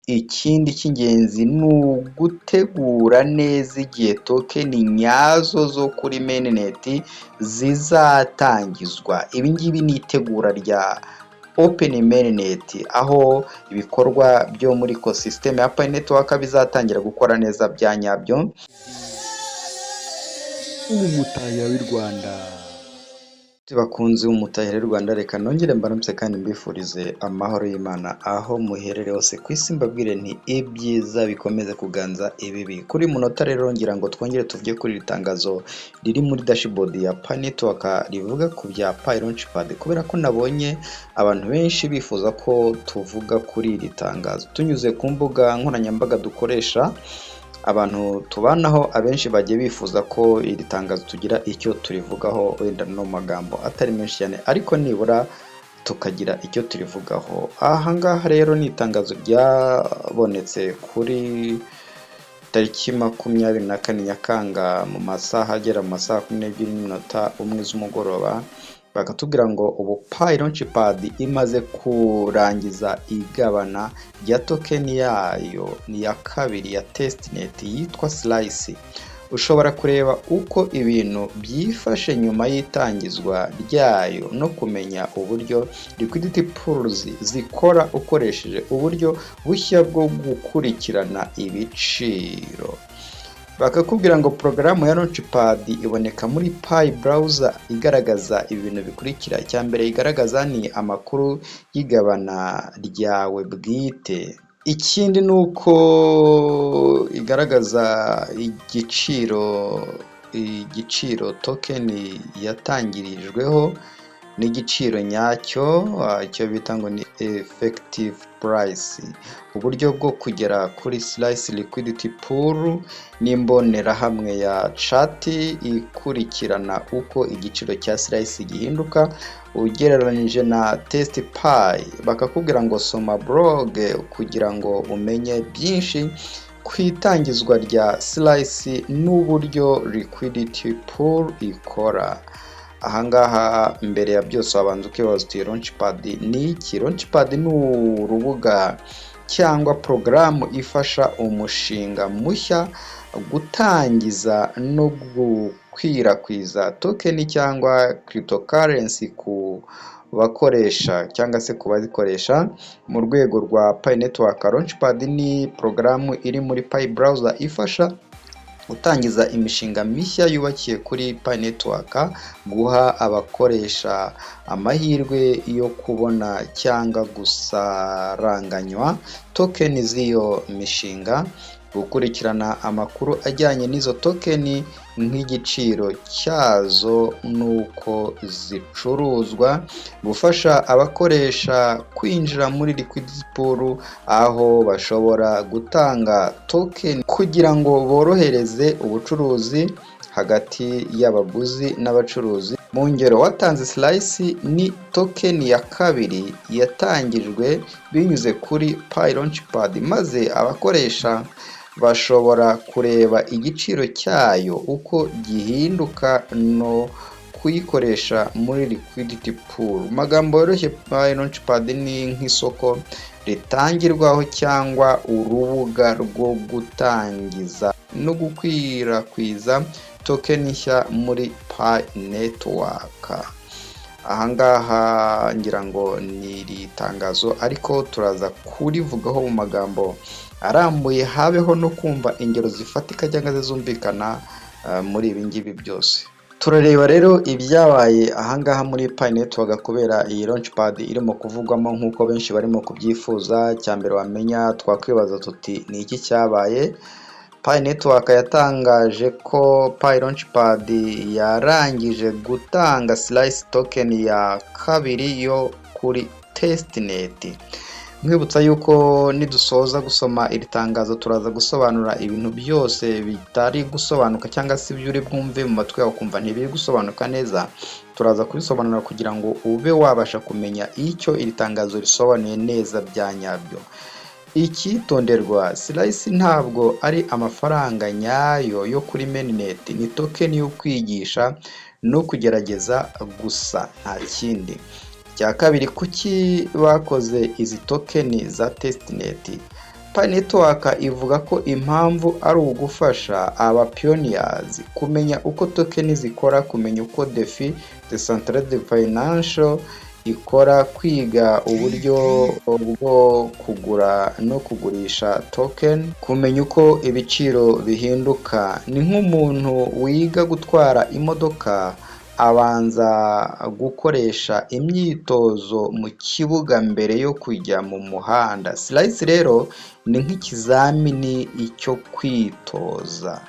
ikindi cy'ingenzi ni ugutegura neza igihe tokeni nyazo zo kuri mainnet zizatangizwa. Ibi ngibi ni itegura rya Open Mainnet, aho ibikorwa byo muri ecosystem ya Pi Network bizatangira gukora neza bya nyabyo. Umutahira w'i Rwanda. Bakunzi b'umutahira w'i Rwanda, reka nongere mbaramutse kandi mbifurize amahoro y'Imana aho muherereye hose ku isi, mbabwire nti ibyiza bikomeze kuganza ibibi. Kuri munota rero ngira ngo twongere tuvuge kuri iri tangazo riri muri dashboard ya Pi Network rivuga ku bya Pi Launchpad, kubera ko nabonye abantu benshi bifuza ko tuvuga kuri iri tangazo tunyuze ku mbuga nkoranyambaga dukoresha. Abantu tubanaho abenshi bagiye bifuza ko iri tangazo tugira icyo turivugaho, wenda no magambo atari menshi cyane ariko nibura tukagira icyo turivugaho. Aha ngaha rero ni itangazo ryabonetse kuri tariki 24 Nyakanga mu masaha agera mu masaha 12:01 z'umugoroba. Bakatubwira ngo ubu Pi Launchpad imaze kurangiza igabana rya token yayo ya kabiri ya testnet yitwa Slice. Ushobora kureba uko ibintu byifashe nyuma y'itangizwa ryayo no kumenya uburyo liquidity pools zikora ukoresheje uburyo bushya bwo gukurikirana ibiciro. Bakakubwira ngo porogaramu ya Launchpad iboneka muri Pi browser igaragaza ibintu bikurikira. Icya mbere igaragaza ni amakuru y'igabana ryawe bwite. Ikindi ni uko igaragaza igiciro token yatangirijweho n'igiciro nyacyo, icyo bita ngo ni effective price. Uburyo bwo kugera kuri Slice liquidity pool n'imbonerahamwe ya chart ikurikirana uko igiciro cya Slice gihinduka ugereranyije na test Pi. Bakakubwira ngo soma blog kugira ngo umenye byinshi ku itangizwa rya Slice n'uburyo liquidity pool ikora. Ahangaha mbere ya byose wabanza ukibaza uti Launchpad ni iki? Launchpad ni urubuga cyangwa porogaramu ifasha umushinga mushya gutangiza no gukwirakwiza token cyangwa cryptocurrency ku bakoresha cyangwa se ku bazikoresha mu rwego rwa Pi Network. Launchpad ni porogaramu iri muri Pi browser ifasha gutangiza imishinga mishya yubakiye kuri Pi Network, guha abakoresha amahirwe yo kubona cyangwa gusaranganywa token z'iyo mishinga, gukurikirana amakuru ajyanye n'izo token nk'igiciro cyazo n'uko zicuruzwa, gufasha abakoresha kwinjira muri liquidity pool aho bashobora gutanga token kugira ngo borohereze ubucuruzi hagati y'abaguzi n'abacuruzi. Mu ngero, watanze Slice ni token ya kabiri yatangijwe binyuze kuri Pi Launchpad, maze abakoresha bashobora kureba igiciro cyayo uko gihinduka no kuyikoresha muri liquidity pool. Magambo yoroshye, Pi Launchpad ni nk'isoko ritangirwaho cyangwa urubuga rwo gutangiza no gukwirakwiza token nshya muri Pi Network. Ahangaha ngira ngo ni iri tangazo ariko turaza kurivugaho mu magambo arambuye, habeho no kumva ingero zifatika cyangwa zumvikana muri ibi ngibi byose. Turareba rero ibyabaye ahangaha muri Pi Network kubera iyi Launchpad irimo kuvugwamo nk'uko benshi barimo kubyifuza. Cyambere wamenya twakwibaza tuti ni iki cyabaye. Pi Network yatangaje ko Pi Launchpad yarangije gutanga Slice token ya kabiri yo kuri testnet. Mwibutsa yuko nidusoza gusoma iri tangazo turaza gusobanura ibintu byose bitari gusobanuka cyangwa se ibyo uri bwumve mu matwi yawe kumva ntibiri gusobanuka neza. Turaza kubisobanura kugira ngo ube wabasha kumenya icyo iri tangazo risobanuye neza bya nyabyo. Icyitonderwa, Slice ntabwo ari amafaranga nyayo yo kuri mainnet, ni token yo kwigisha no kugerageza gusa, nta kindi. Cya kabiri, kuki bakoze izi token za testnet? Pi Network ivuga ko impamvu ari ugufasha aba pioneers kumenya uko token zikora, kumenya uko DeFi Decentralized Financial ikora, kwiga uburyo bwo kugura no kugurisha token, kumenya uko ibiciro bihinduka. Ni nk'umuntu wiga gutwara imodoka abanza gukoresha imyitozo mu kibuga mbere yo kujya mu muhanda. Slice rero ni nk'ikizamini cyo kwitoza.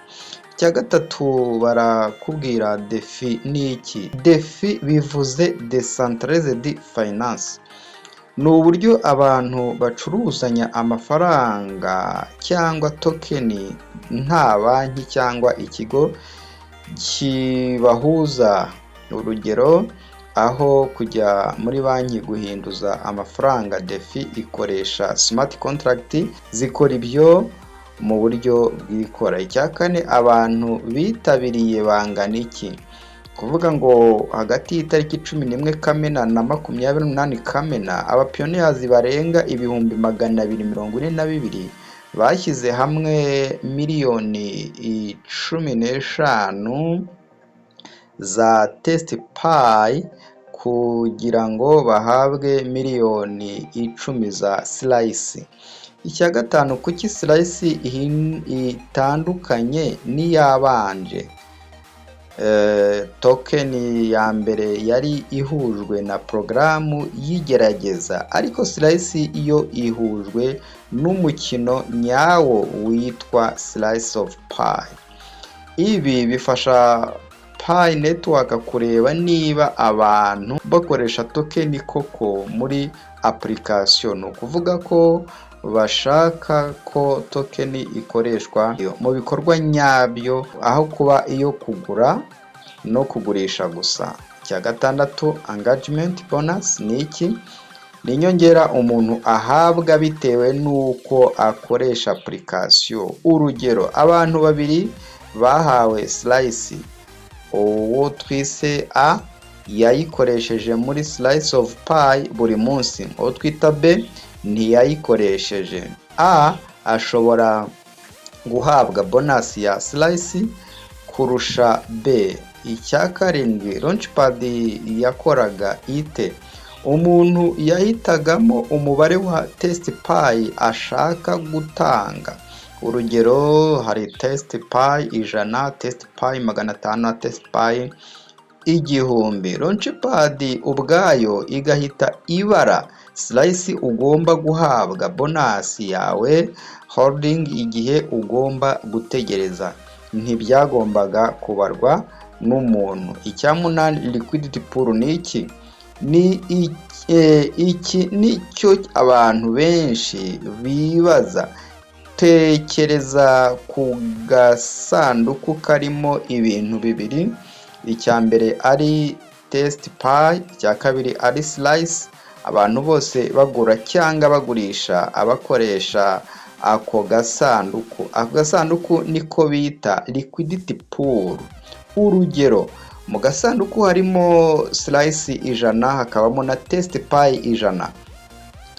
Icya gatatu barakubwira DeFi ni iki? DeFi bivuze Decentralized Finance. Ni uburyo abantu bacuruzanya amafaranga cyangwa tokeni nta banki cyangwa ikigo kibahuza. Urugero, aho kujya muri banki guhinduza amafaranga, DeFi ikoresha smart contract zikora ibyo mu buryo bwikora. Icya kane, abantu bitabiriye bangana iki? Kuvuga ngo hagati y'itariki 11 Kamena na 28 Kamena abapioneers barenga 242,000 bashyize hamwe miliyoni 15 za test Pi kugira ngo bahabwe miliyoni 10 za Slice. Icya gatanu, kuki Slice itandukanye n'iyabanje? Token ya mbere yari ihujwe na porogaramu y'igerageza, ariko Slice iyo ihujwe n'umukino nyawo witwa Slice of Pi. Ibi bifasha Pi Network kureba niba abantu bakoresha token koko muri application. Ukuvuga ko bashaka ko token ikoreshwa mu bikorwa nyabyo aho kuba iyo kugura no kugurisha gusa. Icya gatandatu, engagement bonus ni iki? Ni inyongera umuntu ahabwa bitewe n'uko akoresha application. Urugero, abantu babiri bahawe Slice, uwo twise A yayikoresheje muri Slice of Pi buri munsi, uwo twita B ntiyayikoresheje. A ashobora guhabwa bonus ya Slice kurusha B. Icya karindwi, Launchpad yakoraga ite? Umuntu yahitagamo umubare wa test Pi ashaka gutanga. Urugero, hari test Pi 100, test Pi 500 na test Pi 1000. Launchpad ubwayo igahita ibara Slice ugomba guhabwa bonus yawe holding igihe ugomba gutegereza. Ntibyagombaga kubarwa n'umuntu. Icya munani, liquidity pool ni iki? Iki nicyo abantu benshi bibaza. Tekereza ku gasanduku karimo ibintu bibiri. Icya mbere ari test Pi, icya kabiri ari Slice. Abantu bose bagura cyangwa bagurisha abakoresha ako gasanduku. Ako gasanduku niko bita liquidity pool. Urugero, mu gasanduku harimo Slice 100, hakabamo na test Pi 100.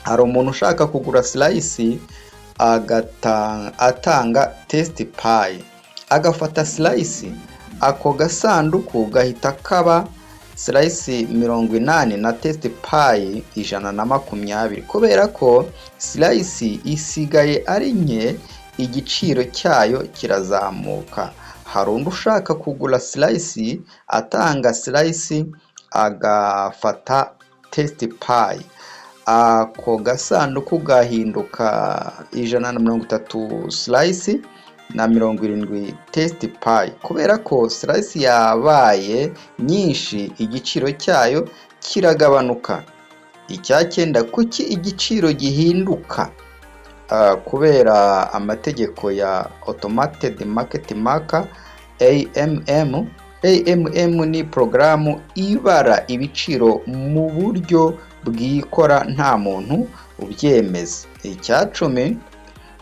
Hari umuntu ushaka kugura Slice atanga test Pi, agafata Slice, ako gasanduku gahita kaba Slice 80 na test Pi 120. Kubera ko Slice isigaye ari nke, igiciro cyayo kirazamuka. Hari undi ushaka kugura Slice atanga Slice agafata test Pi, ako gasanduku gahinduka 130 Slice na 70 test Pi. Kubera ko Slice yabaye nyinshi, igiciro cyayo kiragabanuka. Icya cyenda, kuki igiciro gihinduka? Kubera amategeko ya Automated Market Maker AMM. AMM ni porogaramu ibara ibiciro mu buryo bwikora nta muntu ubyemeza. Icya cumi,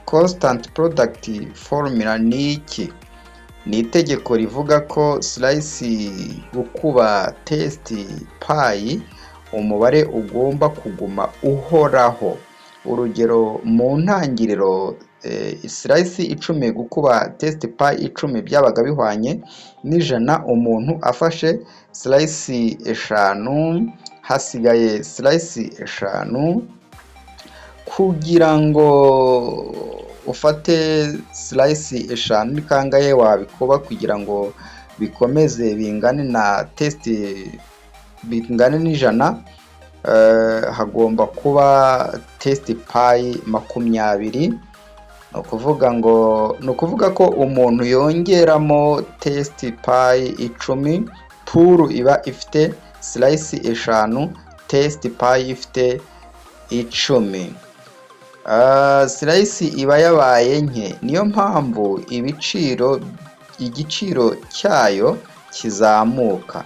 Constant Product Formula ni iki? Ni itegeko rivuga ko Slice gukuba test Pi umubare ugomba kuguma uhoraho. urugero mu ntangiriro slice 10 gukuba test pie 10 byabaga bihwanye n'ijana. Umuntu afashe slice 5 hasigaye slice 5, kugira ngo ufate slice 5 ni kangahe wabikuba kugira ngo bikomeze bingane na test bingane n'ijana? Hagomba kuba test pie 20. Ni ukuvuga ko umuntu yongeramo test pie 10 pour iba ifite slice 5, test pie ifite 10. Slice iba yabaye nke, niyo mpamvu igiciro cyayo kizamuka.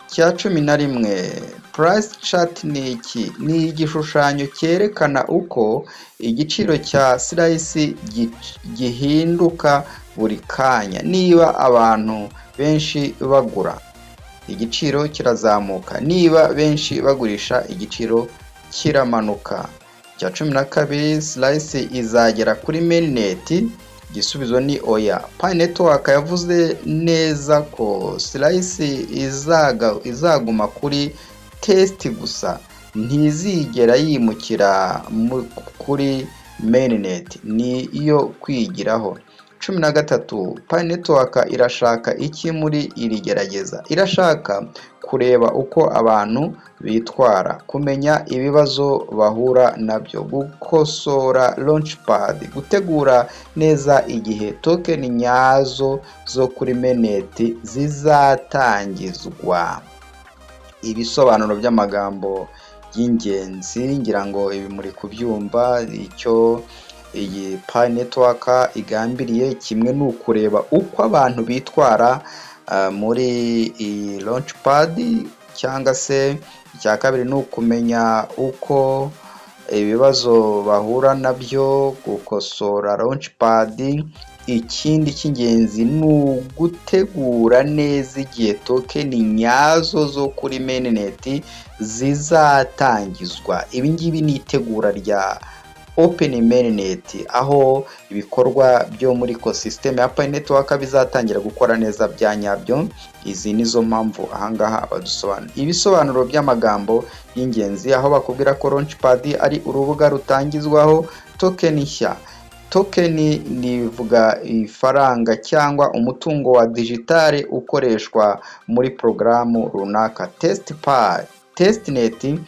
Cya 11, price chart ni iki? Ni igishushanyo cyerekana uko igiciro cya slice gihinduka buri kanya. Niba abantu benshi bagura, igiciro kirazamuka, niba benshi bagurisha, igiciro kiramanuka. Cya 12, slice izagera kuri mainnet? Igisubizo ni oya. Pi Network yavuze neza ko slice izaguma kuri test gusa, ntizigera yimukira kuri mainnet, ni iyo kwigiraho. 13, Pi Network irashaka iki muri iri gerageza? Irashaka kureba uko abantu bitwara, kumenya ibibazo bahura nabyo, gukosora launchpad, gutegura neza igihe token nyazo zo kuri mainnet zizatangizwa. Ibisobanuro by'amagambo y'ingenzi, ngira ngo ibi muri kubyumva. Icyo iyi Pi Network igambiriye kimwe ni ukureba uko abantu bitwara muri iyi launchpad, cyangwa se icya kabiri ni ukumenya uko ibibazo bahura nabyo, gukosora launchpad. Ikindi cy'ingenzi ni ugutegura neza igihe token nyazo zo kuri mainnet zizatangizwa. Ibi ngibi ni itegura rya Open Mainnet, aho ibikorwa byo muri ecosystem ya Pi Network bizatangira gukora neza bya nyabyo. Izi nizo mpamvu ahangaha badusobanura ibisobanuro by'amagambo y'ingenzi, aho bakubwira ko launchpad ari urubuga rutangizwaho token nshya. Token nivuga ifaranga cyangwa umutungo wa digitale ukoreshwa muri porogaramu runaka. Testnet,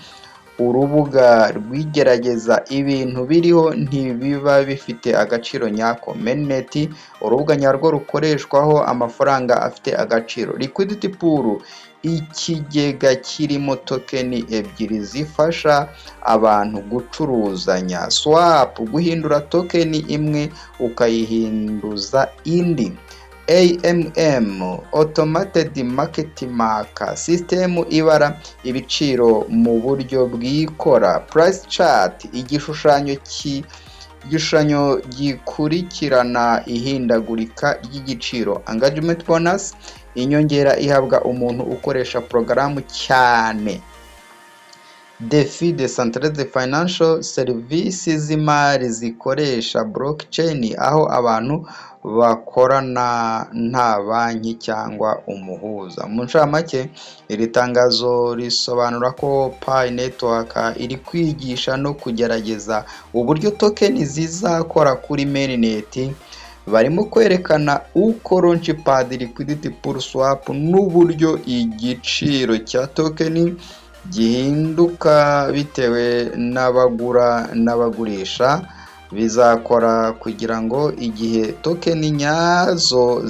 urubuga rwigerageza ibintu biriho ntibiba bifite agaciro nyako. Mainnet, urubuga nyarwo rukoreshwaho amafaranga afite agaciro. Liquidity pool, ikigega kirimo token ebyiri zifasha abantu gucuruzanya. Swap, guhindura token imwe ukayihinduza indi. AMM, Automated Market Maker, system ibara ibiciro mu buryo bwikora. Price chart, igishushanyo gikurikirana ihindagurika ry'igiciro. Engagement bonus, inyongera ihabwa umuntu ukoresha porogaramu cyane. DeFi, Decentralized Financial Services, z'imari zikoresha blockchain, aho abantu bakorana nta banki cyangwa umuhuza. Mu ncamake, iri tangazo risobanura ko Pi Network iri kwigisha no kugerageza uburyo token zizakora kuri mainnet. Barimo kwerekana uko launchpad, liquidity pool, swap n'uburyo igiciro cya token gihinduka bitewe n'abagura n'abagurisha bizakora, kugira ngo igihe token nyazo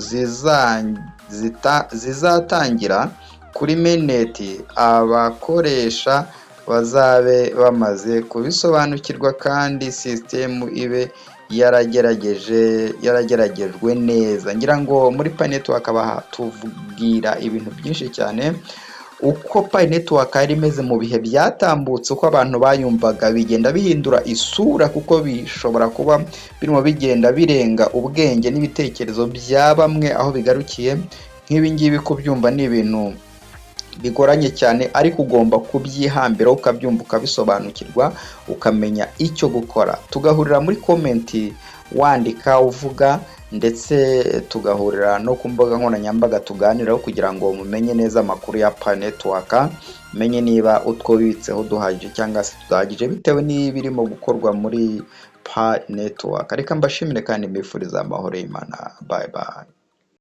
zizatangira kuri mainnet abakoresha bazabe bamaze kubisobanukirwa kandi system ibe yarageragejwe neza. Ngira ngo muri Pi Network tubwira ibintu byinshi cyane, uko Pi Network yari imeze mu bihe byatambutse, uko abantu bayumvaga bigenda bihindura isura, kuko bishobora kuba birimo bigenda birenga ubwenge n'ibitekerezo bya bamwe aho bigarukiye. Nk'ibi ngibi kubyumva ni ibintu bigoranye cyane ariko ugomba kubyihambira ukabyumva ukabisobanukirwa ukamenya icyo gukora. Tugahurira muri komenti wandika uvuga, ndetse tugahurira no ku mbuga nkoranyambaga tuganiraho kugira ngo mumenye neza amakuru ya Pa Network, menye niba utwo bibitseho duhagije cyangwa se tudahagije bitewe n'ibirimo gukorwa muri Pa Network. Reka mbashimire kandi mbifuriza amahoro y'Imana. Bye bye.